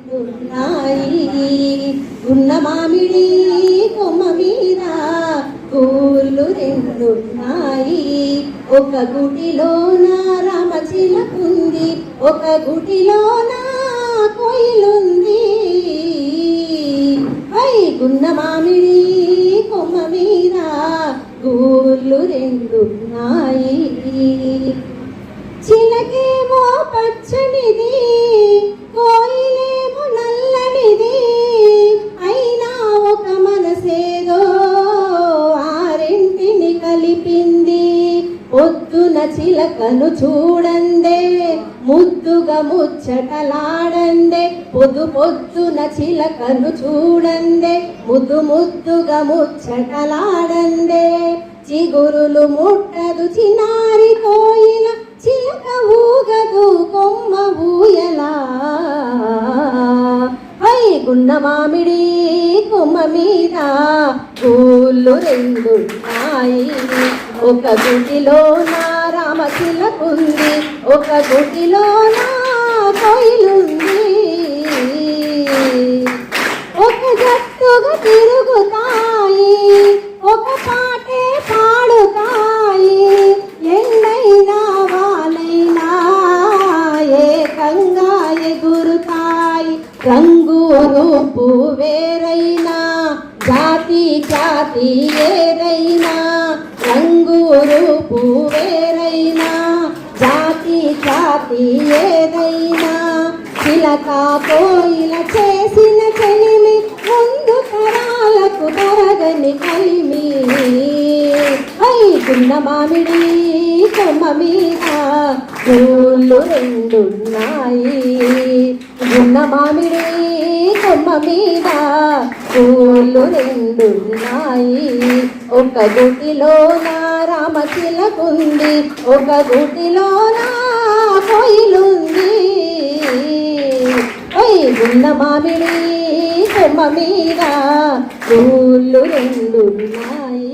రెండున్నాయి ఉన్న మామిడి కొమ్మ మీద పూలు రెండున్నాయి ఒక గుడిలోన రామచిలకుంది ఒక గుడిలోన కోయిలుంది గున్న మామిడి కొమ్మ మీద పూలు రెండున్నాయి చిలకేమో పచ్చనిది కోయిలేమో నల్లనిది అయినా ఒక మనసేదో ఆరింటిని కలిపింది పొద్దున చిలకను చూడందే ముద్దుగా ముచ్చటలాడందే పొద్దున చిలకను చూడందే ముద్దుగా ముచ్చటలాడందే చిగురులు ముట్టదు చిన్నారి కోయిల చిలక ఊగదు కొమ్మ ఊయలా గున్న మామిడి కొమ్మ మీద పూలు రెండున్నాయి ఒక గుడిలోన రామచిలకుంది ఒక గుడిలోన కోయిలుంది ఒక జట్టుగా తిరుగుతాయి ఒక పాటే పాడుతాయి ఎండైనా వానైనా ఏకంగా ఎగురుతాయి రంగు రూపు వేరైనా జాతి ఖ్యాతి ఏరైనా రంగు రూపు వేరైనా జాతి ఖ్యాతి ఏదైనా చిలక కోయిల చేసిన చెలిమి ముందు తరాలకు తరగని కలిమి గున్న మామిడి కొమ్మ మీద పూలు రెండున్నాయి గున్న మామిడి కొమ్మ మీద పూలు రెండున్నాయి ఒక గుడిలోన రామచిలకుంది ఒక గుడిలోన కోయిలుంది గున్న మామిడి కొమ్మ మీద పూలు రెండున్నాయి.